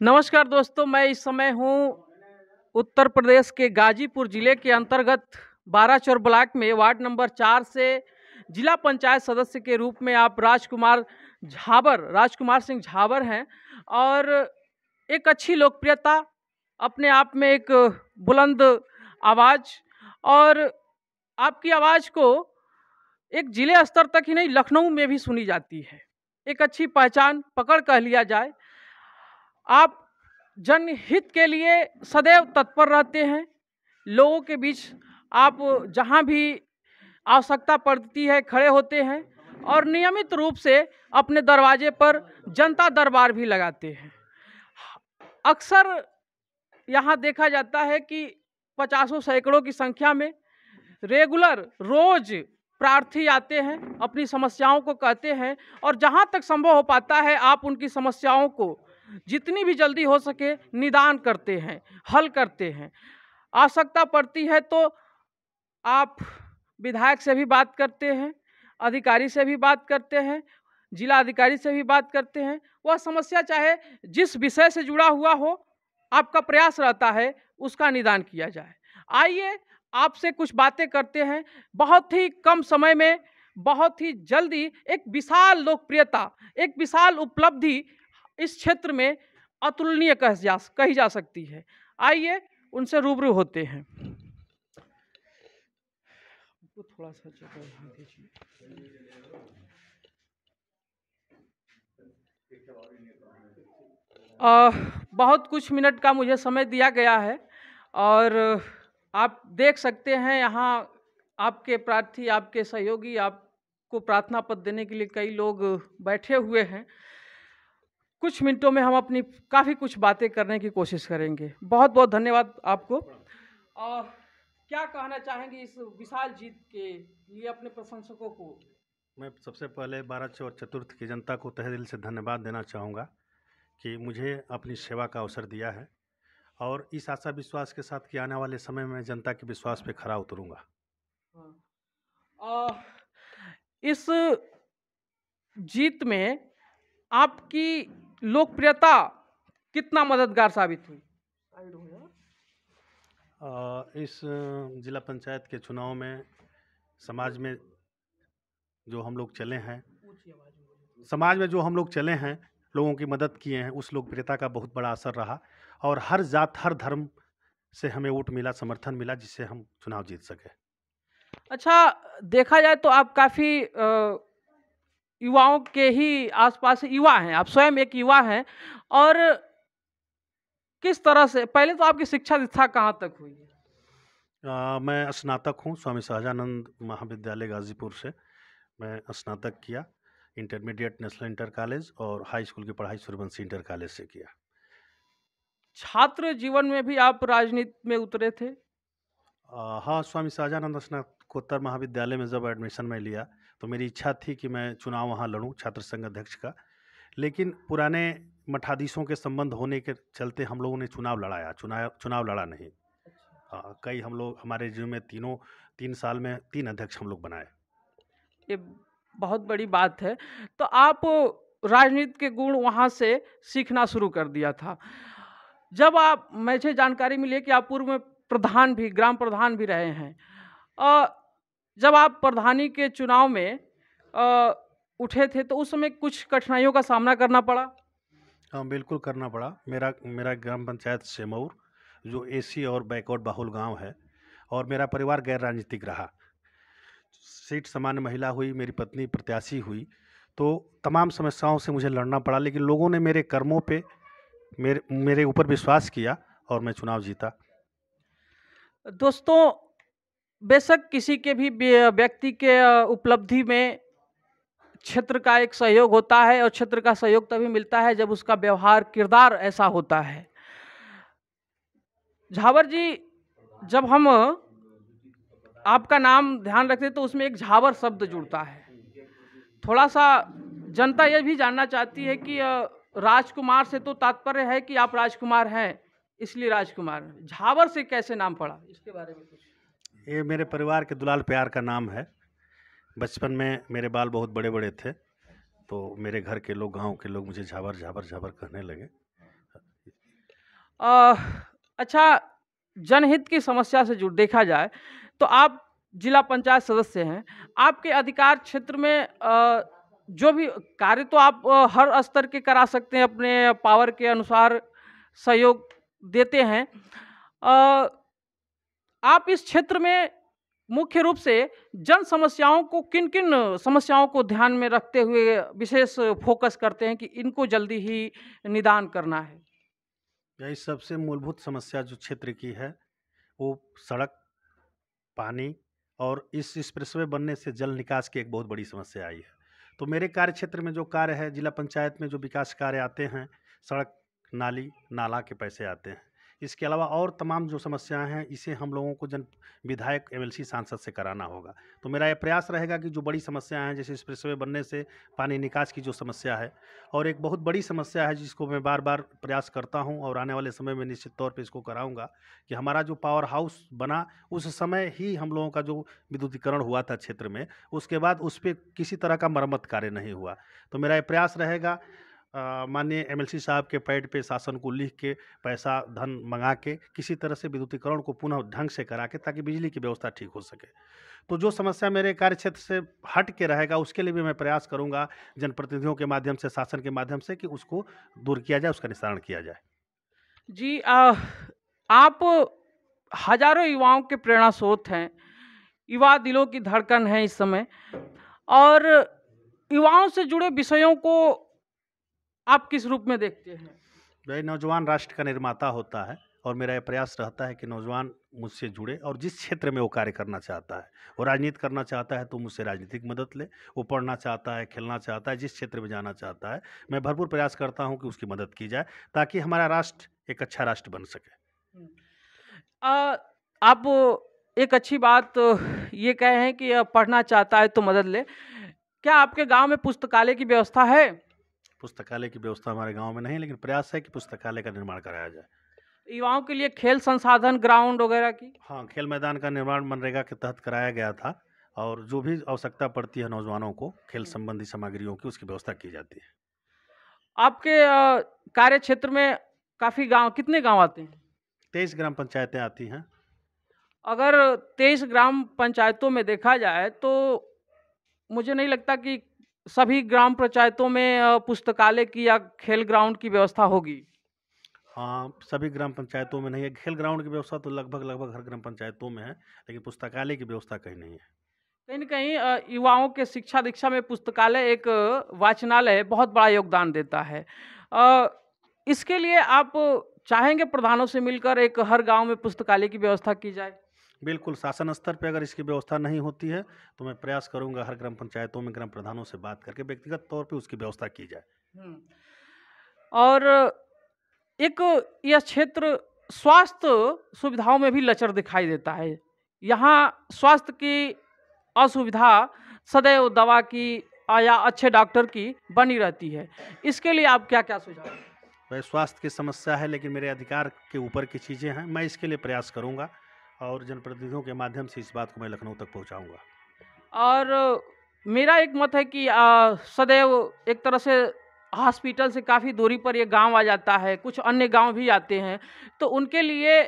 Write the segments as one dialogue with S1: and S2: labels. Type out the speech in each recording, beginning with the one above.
S1: नमस्कार दोस्तों, मैं इस समय हूँ उत्तर प्रदेश के गाजीपुर जिले के अंतर्गत बाराचौर ब्लॉक में वार्ड नंबर 4 से जिला पंचायत सदस्य के रूप में आप राजकुमार सिंह झाबर हैं। और एक अच्छी लोकप्रियता, अपने आप में एक बुलंद आवाज़, और आपकी आवाज़ को एक जिले स्तर तक ही नहीं, लखनऊ में भी सुनी जाती है। एक अच्छी पहचान पकड़ कह लिया जाए। आप जनहित के लिए सदैव तत्पर रहते हैं। लोगों के बीच आप जहां भी आवश्यकता पड़ती है खड़े होते हैं, और नियमित रूप से अपने दरवाजे पर जनता दरबार भी लगाते हैं। अक्सर यहाँ देखा जाता है कि पचासों सैकड़ों की संख्या में रेगुलर रोज प्रार्थी आते हैं, अपनी समस्याओं को कहते हैं, और जहाँ तक संभव हो पाता है आप उनकी समस्याओं को जितनी भी जल्दी हो सके निदान करते हैं, हल करते हैं। आवश्यकता पड़ती है तो आप विधायक से भी बात करते हैं, अधिकारी से भी बात करते हैं, जिला अधिकारी से भी बात करते हैं। वह समस्या चाहे जिस विषय से जुड़ा हुआ हो, आपका प्रयास रहता है उसका निदान किया जाए। आइए आपसे कुछ बातें करते हैं। बहुत ही कम समय में बहुत ही जल्दी एक विशाल लोकप्रियता, एक विशाल उपलब्धि इस क्षेत्र में अतुलनीय कही जा सकती है। आइए उनसे रूबरू होते हैं। थोड़ा सा जगह यहाँ दीजिए। बहुत कुछ मिनट का मुझे समय दिया गया है, और आप देख सकते हैं यहाँ आपके प्रार्थी, आपके सहयोगी आपको प्रार्थना पत्र देने के लिए कई लोग बैठे हुए हैं। कुछ मिनटों में हम अपनी काफ़ी कुछ बातें करने की कोशिश करेंगे। बहुत बहुत धन्यवाद आपको। क्या कहना चाहेंगे इस विशाल जीत के लिए अपने प्रशंसकों को?
S2: मैं सबसे पहले बाराचौर चतुर्थ की जनता को तहे दिल से धन्यवाद देना चाहूँगा कि मुझे अपनी सेवा का अवसर दिया है, और इस आशा विश्वास के साथ कि आने वाले समय में जनता के विश्वास पे खरा उतरूँगा।
S1: इस जीत में आपकी लोकप्रियता कितना मददगार साबित हुई?
S2: इस जिला पंचायत के चुनाव में समाज में जो हम लोग चले हैं, लोगों की मदद किए हैं, उस लोकप्रियता का बहुत बड़ा असर रहा, और हर जात हर धर्म से हमें वोट मिला, समर्थन मिला, जिससे हम चुनाव जीत सके।
S1: अच्छा, देखा जाए तो आप काफ़ी युवाओं के ही आसपास युवा हैं, आप स्वयं एक युवा हैं। और किस तरह से, पहले तो आपकी शिक्षा दीक्षा कहाँ तक हुई है?
S2: मैं स्नातक हूँ, स्वामी सहजानंद महाविद्यालय गाजीपुर से मैं स्नातक किया। इंटरमीडिएट नेशनल इंटर कॉलेज और हाई स्कूल की पढ़ाई सूर्यवंशी इंटर कॉलेज से किया।
S1: छात्र जीवन में भी आप राजनीति में उतरे थे?
S2: हाँ, स्वामी सहजानंद स्नातकोत्तर महाविद्यालय में जब एडमिशन में लिया तो मेरी इच्छा थी कि मैं चुनाव वहाँ लड़ूँ छात्र संघ अध्यक्ष का, लेकिन पुराने मठाधीशों के संबंध होने के चलते हम लोगों ने चुनाव लड़ा नहीं। कई हम लोग हमारे जिले में 3 साल में 3 अध्यक्ष हम लोग बनाए।
S1: ये बहुत बड़ी बात है। तो आप राजनीति के गुण वहाँ से सीखना शुरू कर दिया था। जब आप, मुझे जानकारी मिली है कि आप पूर्व में ग्राम प्रधान भी रहे हैं। जब आप प्रधानी के चुनाव में उठे थे तो उस समय कुछ कठिनाइयों का सामना करना पड़ा?
S2: हाँ, बिल्कुल करना पड़ा। मेरा ग्राम पंचायत सेमौर जो एसी और बैकवर्ड बाहुल गांव है, और मेरा परिवार गैर राजनीतिक रहा। सीट सामान्य महिला हुई, मेरी पत्नी प्रत्याशी हुई, तो तमाम समस्याओं से मुझे लड़ना पड़ा, लेकिन लोगों ने मेरे कर्मों पे मेरे ऊपर विश्वास किया और मैं चुनाव जीता।
S1: दोस्तों, बेशक किसी के भी व्यक्ति के उपलब्धि में क्षेत्र का एक सहयोग होता है, और क्षेत्र का सहयोग तभी मिलता है जब उसका व्यवहार किरदार ऐसा होता है। झाबर जी, जब हम आपका नाम ध्यान रखते तो उसमें एक झाबर शब्द जुड़ता है। थोड़ा सा जनता यह भी जानना चाहती है कि राजकुमार से तो तात्पर्य है कि आप राजकुमार हैं, इसलिए राजकुमार, झाबर से कैसे नाम पड़ा, इसके बारे में कुछ?
S2: ये मेरे परिवार के दुलाल प्यार का नाम है। बचपन में मेरे बाल बहुत बड़े बड़े थे, तो मेरे घर के लोग, गांव के लोग मुझे झाबर झाबर झाबर कहने लगे।
S1: अ, अच्छा, जनहित की समस्या से जुड़ देखा जाए तो आप जिला पंचायत सदस्य हैं। आपके अधिकार क्षेत्र में जो भी कार्य तो आप हर स्तर के करा सकते हैं, अपने पावर के अनुसार सहयोग देते हैं। अ, आप इस क्षेत्र में मुख्य रूप से जन समस्याओं को किन-किन समस्याओं को ध्यान में रखते हुए विशेष फ़ोकस करते हैं कि इनको जल्दी ही निदान करना है?
S2: यही सबसे मूलभूत समस्या जो क्षेत्र की है, वो सड़क, पानी और इस एक्सप्रेसवे बनने से जल निकास की एक बहुत बड़ी समस्या आई है। तो मेरे कार्य क्षेत्र में जो कार्य है, जिला पंचायत में जो विकास कार्य आते हैं, सड़क, नाली, नाला के पैसे आते हैं। इसके अलावा और तमाम जो समस्याएँ हैं, इसे हम लोगों को विधायक, एमएलसी, सांसद से कराना होगा। तो मेरा ये प्रयास रहेगा कि जो बड़ी समस्याएँ हैं, जैसे एक्सप्रेसवे बनने से पानी निकास की जो समस्या है, और एक बहुत बड़ी समस्या है जिसको मैं बार-बार प्रयास करता हूँ और आने वाले समय में निश्चित तौर पे इसको कराऊँगा, कि हमारा जो पावर हाउस बना, उस समय ही हम लोगों का जो विद्युतीकरण हुआ था क्षेत्र में, उसके बाद उस पे किसी तरह का मरम्मत कार्य नहीं हुआ। तो मेरा ये प्रयास रहेगा, माननीय एमएलसी साहब के पैड पे शासन को लिख के पैसा, धन मँगा के किसी तरह से विद्युतीकरण को पुनः ढंग से करा के, ताकि बिजली की व्यवस्था ठीक हो सके। तो जो समस्या मेरे कार्य क्षेत्र से हट के रहेगा, उसके लिए भी मैं प्रयास करूँगा जनप्रतिनिधियों के माध्यम से, शासन के माध्यम से, कि उसको दूर किया जाए, उसका निस्तारण किया जाए।
S1: जी, आप हजारों युवाओं के प्रेरणा स्रोत हैं, युवा दिलों की धड़कन है इस समय, और युवाओं से जुड़े विषयों को आप किस रूप में देखते हैं?
S2: भाई, नौजवान राष्ट्र का निर्माता होता है, और मेरा ये प्रयास रहता है कि नौजवान मुझसे जुड़े, और जिस क्षेत्र में वो कार्य करना चाहता है, वो राजनीति करना चाहता है तो मुझसे राजनीतिक मदद ले, वो पढ़ना चाहता है, खेलना चाहता है, जिस क्षेत्र में जाना चाहता है, मैं भरपूर प्रयास करता हूँ कि उसकी मदद की जाए, ताकि हमारा राष्ट्र एक अच्छा राष्ट्र बन सके।
S1: आप एक अच्छी बात ये कहे हैं कि पढ़ना चाहता है तो मदद ले। क्या आपके गांव में पुस्तकालय की व्यवस्था है?
S2: पुस्तकालय की व्यवस्था हमारे गाँव में नहीं, लेकिन प्रयास है कि पुस्तकालय का निर्माण कराया जाए।
S1: युवाओं के लिए खेल संसाधन, ग्राउंड वगैरह की?
S2: हाँ, खेल मैदान का निर्माण मनरेगा के तहत कराया गया था, और जो भी आवश्यकता पड़ती है नौजवानों को खेल संबंधी सामग्रियों की, उसकी व्यवस्था की जाती है।
S1: आपके कार्य क्षेत्र में काफ़ी गांव, कितने गांव आते हैं?
S2: 23 ग्राम पंचायतें आती हैं।
S1: अगर 23 ग्राम पंचायतों में देखा जाए तो मुझे नहीं लगता कि सभी ग्राम पंचायतों में पुस्तकालय की या खेल ग्राउंड की व्यवस्था होगी।
S2: हाँ, सभी ग्राम पंचायतों में नहीं है। खेल ग्राउंड की व्यवस्था तो लगभग हर ग्राम पंचायतों में है, लेकिन पुस्तकालय की व्यवस्था कहीं नहीं है।
S1: कहीं न कहीं युवाओं के शिक्षा दीक्षा में पुस्तकालय एक वाचनालय बहुत बड़ा योगदान देता है। अ, इसके लिए आप चाहेंगे प्रधानों से मिलकर एक हर गाँव में पुस्तकालय की व्यवस्था की जाए?
S2: बिल्कुल, शासन स्तर पे अगर इसकी व्यवस्था नहीं होती है, तो मैं प्रयास करूँगा हर ग्राम पंचायतों में ग्राम प्रधानों से बात करके व्यक्तिगत तौर पे उसकी व्यवस्था की जाए।
S1: हुँ। और एक यह क्षेत्र स्वास्थ्य सुविधाओं में भी लचर दिखाई देता है। यहाँ स्वास्थ्य की असुविधा सदैव दवा की या अच्छे डॉक्टर की बनी रहती है। इसके लिए आप क्या-क्या सुझाव दें?
S2: वह स्वास्थ्य की समस्या है, लेकिन मेरे अधिकार के ऊपर की चीज़ें हैं। मैं इसके लिए प्रयास करूँगा, और जनप्रतिनिधियों के माध्यम से इस बात को मैं लखनऊ तक पहुँचाऊँगा।
S1: और मेरा एक मत है कि सदैव एक तरह से हॉस्पिटल से काफ़ी दूरी पर ये गाँव आ जाता है, कुछ अन्य गाँव भी आते हैं, तो उनके लिए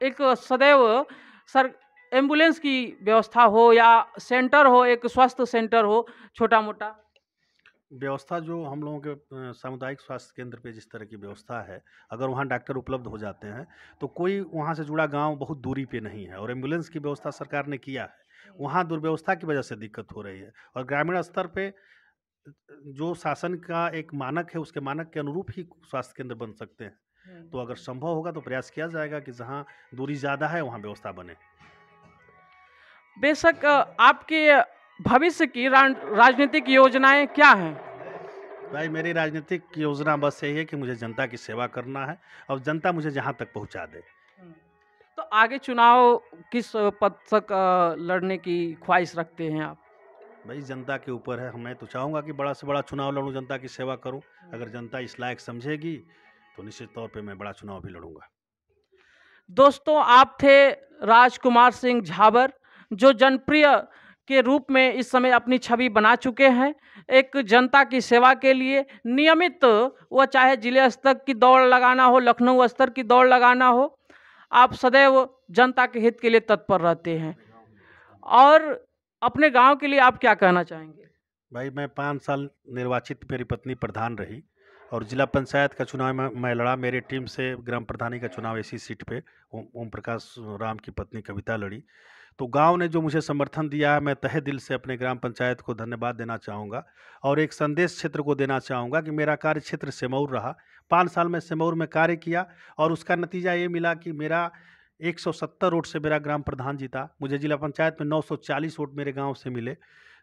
S1: एक सदैव सर एम्बुलेंस की व्यवस्था हो या सेंटर हो, एक स्वास्थ्य सेंटर हो छोटा-मोटा।
S2: व्यवस्था जो हम लोगों के सामुदायिक स्वास्थ्य केंद्र पे जिस तरह की व्यवस्था है, अगर वहाँ डॉक्टर उपलब्ध हो जाते हैं, तो कोई वहाँ से जुड़ा गाँव बहुत दूरी पे नहीं है, और एम्बुलेंस की व्यवस्था सरकार ने किया है। वहाँ दुर्व्यवस्था की वजह से दिक्कत हो रही है, और ग्रामीण स्तर पे जो शासन का एक मानक है, उसके मानक के अनुरूप ही स्वास्थ्य केंद्र बन सकते हैं। तो अगर संभव होगा तो प्रयास किया जाएगा कि जहाँ दूरी ज़्यादा है, वहाँ व्यवस्था बने।
S1: बेशक आपके भविष्य की राजनीतिक योजनाएँ क्या हैं?
S2: भाई, मेरी राजनीतिक योजना बस यही है कि मुझे जनता की सेवा करना है, और जनता मुझे जहाँ तक पहुँचा दे।
S1: तो आगे चुनाव किस पद तक लड़ने की ख्वाहिश रखते हैं आप?
S2: भाई, जनता के ऊपर है। मैं तो चाहूँगा कि बड़ा से बड़ा चुनाव लड़ूँ, जनता की सेवा करूँ। अगर जनता इस लायक समझेगी, तो निश्चित तौर पे मैं बड़ा चुनाव भी लड़ूँगा।
S1: दोस्तों, आप थे राजकुमार सिंह झाबर, जो जनप्रिय के रूप में इस समय अपनी छवि बना चुके हैं। एक जनता की सेवा के लिए नियमित, वो चाहे जिले स्तर की दौड़ लगाना हो, लखनऊ स्तर की दौड़ लगाना हो, आप सदैव जनता के हित के लिए तत्पर रहते हैं। और अपने गांव के लिए आप क्या कहना चाहेंगे?
S2: भाई, मैं 5 साल निर्वाचित, मेरी पत्नी प्रधान रही और जिला पंचायत का चुनाव मैं लड़ा। मेरे टीम से ग्राम प्रधानी का चुनाव इसी सीट पे ओम प्रकाश राम की पत्नी कविता लड़ी। तो गांव ने जो मुझे समर्थन दिया है, मैं तहे दिल से अपने ग्राम पंचायत को धन्यवाद देना चाहूँगा और एक संदेश क्षेत्र को देना चाहूँगा कि मेरा कार्य क्षेत्र सिमौर रहा। 5 साल में सिमौर में कार्य किया और उसका नतीजा ये मिला कि मेरा 170 वोट से मेरा ग्राम प्रधान जीता। मुझे जिला पंचायत में 940 वोट मेरे गांव से मिले।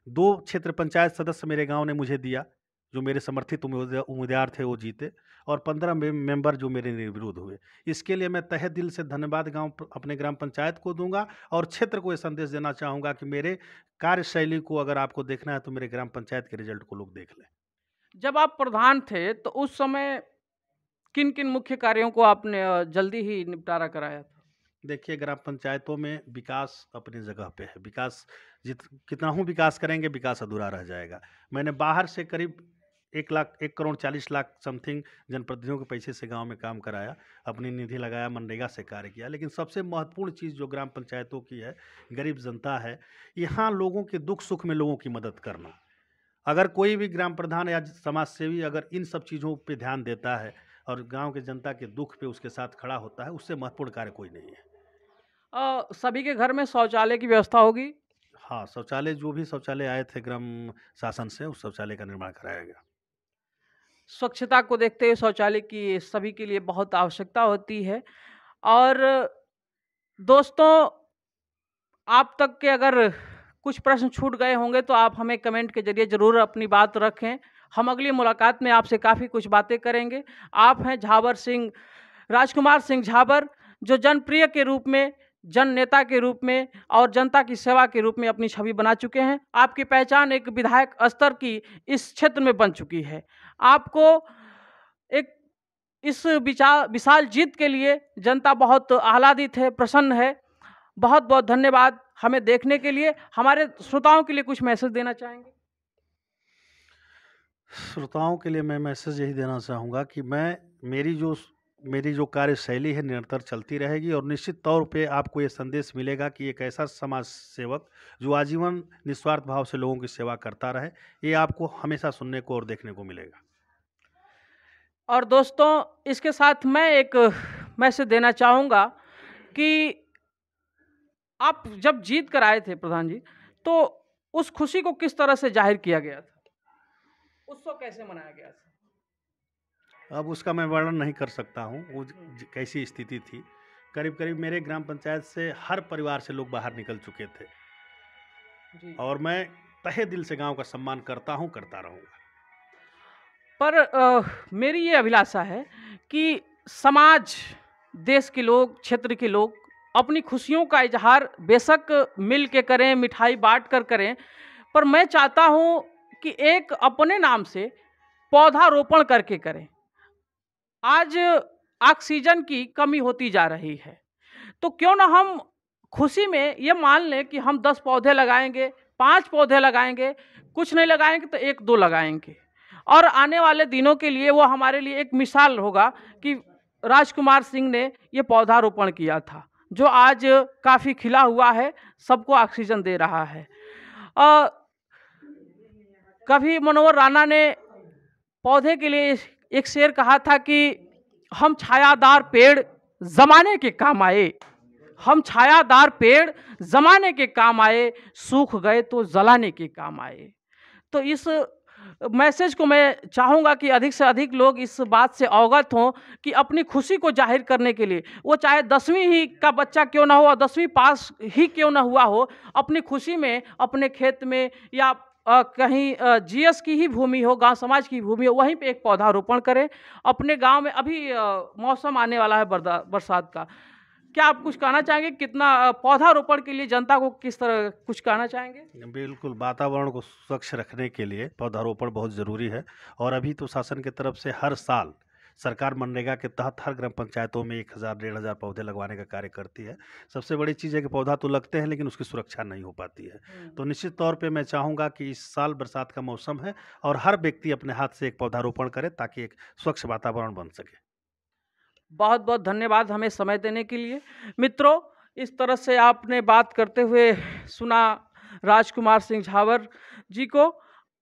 S2: 2 क्षेत्र पंचायत सदस्य मेरे गांव ने मुझे दिया, जो मेरे समर्थित उम्मीदवार थे वो जीते, और 15 मेंबर जो मेरे निर्विरोध हुए। इसके लिए मैं तहे दिल से धन्यवाद अपने ग्राम पंचायत को दूंगा और क्षेत्र को ये संदेश देना चाहूँगा कि मेरे कार्यशैली को अगर आपको देखना है तो मेरे ग्राम पंचायत के रिजल्ट को लोग देख लें।
S1: जब आप प्रधान थे तो उस समय किन किन मुख्य कार्यों को आपने जल्दी ही निपटारा कराया था?
S2: देखिए, ग्राम पंचायतों में विकास अपनी जगह पे है। विकास कितना हूँ विकास करेंगे, विकास अधूरा रह जाएगा। मैंने बाहर से करीब 1,40,00,000 समथिंग जनप्रतिनिधियों के पैसे से गांव में काम कराया, अपनी निधि लगाया, मनरेगा से कार्य किया। लेकिन सबसे महत्वपूर्ण चीज़ जो ग्राम पंचायतों की है, गरीब जनता है, यहाँ लोगों के दुख सुख में लोगों की मदद करना। अगर कोई भी ग्राम प्रधान या समाज सेवी अगर इन सब चीज़ों पे ध्यान देता है और गांव के जनता के दुख पे उसके साथ खड़ा होता है, उससे महत्वपूर्ण कार्य कोई नहीं है।
S1: सभी के घर में शौचालय की व्यवस्था होगी?
S2: हाँ, शौचालय, जो भी शौचालय आए थे ग्राम शासन से, उस शौचालय का निर्माण कराया गया।
S1: स्वच्छता को देखते हुए शौचालय की सभी के लिए बहुत आवश्यकता होती है। और दोस्तों, आप तक के अगर कुछ प्रश्न छूट गए होंगे तो आप हमें कमेंट के जरिए ज़रूर अपनी बात रखें। हम अगली मुलाकात में आपसे काफ़ी कुछ बातें करेंगे। आप हैं झाबर सिंह, राजकुमार सिंह झाबर, जो जनप्रिय के रूप में, जन नेता के रूप में और जनता की सेवा के रूप में अपनी छवि बना चुके हैं। आपकी पहचान एक विधायक स्तर की इस क्षेत्र में बन चुकी है। आपको एक इस विशाल जीत के लिए जनता बहुत आह्लादित है, प्रसन्न है। बहुत बहुत धन्यवाद हमें देखने के लिए। हमारे श्रोताओं के लिए कुछ मैसेज देना चाहेंगे?
S2: श्रोताओं के लिए मैं मैसेज यही देना चाहूँगा कि मेरी जो कार्यशैली है निरंतर चलती रहेगी और निश्चित तौर पे आपको ये संदेश मिलेगा कि एक ऐसा समाज सेवक जो आजीवन निस्वार्थ भाव से लोगों की सेवा करता रहे, ये आपको हमेशा सुनने को और देखने को मिलेगा।
S1: और दोस्तों, इसके साथ मैं एक मैसेज देना चाहूँगा कि आप जब जीत कर आए थे प्रधान जी, तो उस खुशी को किस तरह से जाहिर किया गया था? उत्सव कैसे मनाया गया था?
S2: अब उसका मैं वर्णन नहीं कर सकता हूँ, वो कैसी स्थिति थी। करीब करीब मेरे ग्राम पंचायत से हर परिवार से लोग बाहर निकल चुके थे
S1: जी।
S2: और मैं तहे दिल से गांव का सम्मान करता हूँ, करता रहूँगा।
S1: पर मेरी ये अभिलाषा है कि समाज, देश के लोग, क्षेत्र के लोग अपनी खुशियों का इजहार बेशक मिल के करें, मिठाई बांट कर करें, पर मैं चाहता हूँ कि एक अपने नाम से पौधारोपण करके करें। आज ऑक्सीजन की कमी होती जा रही है, तो क्यों ना हम खुशी में ये मान लें कि हम 10 पौधे लगाएंगे, 5 पौधे लगाएंगे, कुछ नहीं लगाएंगे तो 1-2 लगाएंगे। और आने वाले दिनों के लिए वो हमारे लिए एक मिसाल होगा कि राजकुमार सिंह ने ये पौधारोपण किया था, जो आज काफ़ी खिला हुआ है, सबको ऑक्सीजन दे रहा है। कभी मनोहर राणा ने पौधे के लिए एक शेर कहा था कि हम छायादार पेड़ जमाने के काम आए, हम छायादार पेड़ जमाने के काम आए, सूख गए तो जलाने के काम आए। तो इस मैसेज को मैं चाहूँगा कि अधिक से अधिक लोग इस बात से अवगत हों कि अपनी खुशी को जाहिर करने के लिए, वो चाहे 10वीं ही का बच्चा क्यों ना हो और 10वीं पास ही क्यों ना हुआ हो, अपनी खुशी में अपने खेत में या कहीं जीएस की ही भूमि हो, गांव समाज की भूमि हो, वहीं पे एक पौधारोपण करें। अपने गांव में अभी मौसम आने वाला है बरसात का, क्या आप कुछ कहना चाहेंगे? कितना पौधारोपण के लिए जनता को किस तरह कुछ कहना चाहेंगे?
S2: बिल्कुल, वातावरण को स्वच्छ रखने के लिए पौधारोपण बहुत ज़रूरी है और अभी तो शासन की तरफ से हर साल सरकार मनरेगा के तहत हर ग्राम पंचायतों में 1000-1500 पौधे लगवाने का कार्य करती है। सबसे बड़ी चीज़ है कि पौधा तो लगते हैं लेकिन उसकी सुरक्षा नहीं हो पाती है। तो निश्चित तौर पे मैं चाहूँगा कि इस साल बरसात का मौसम है और हर व्यक्ति अपने हाथ से एक पौधारोपण करे ताकि एक स्वच्छ वातावरण बन सके।
S1: बहुत बहुत धन्यवाद हमें समय देने के लिए। मित्रों, इस तरह से आपने बात करते हुए सुना राजकुमार सिंह झावर जी को।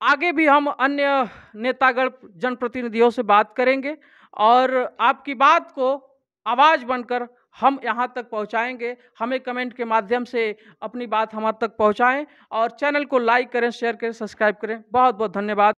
S1: आगे भी हम अन्य नेतागण जनप्रतिनिधियों से बात करेंगे और आपकी बात को आवाज़ बनकर हम यहाँ तक पहुँचाएंगे। हमें कमेंट के माध्यम से अपनी बात हमारे तक पहुँचाएं और चैनल को लाइक करें, शेयर करें, सब्सक्राइब करें। बहुत बहुत धन्यवाद।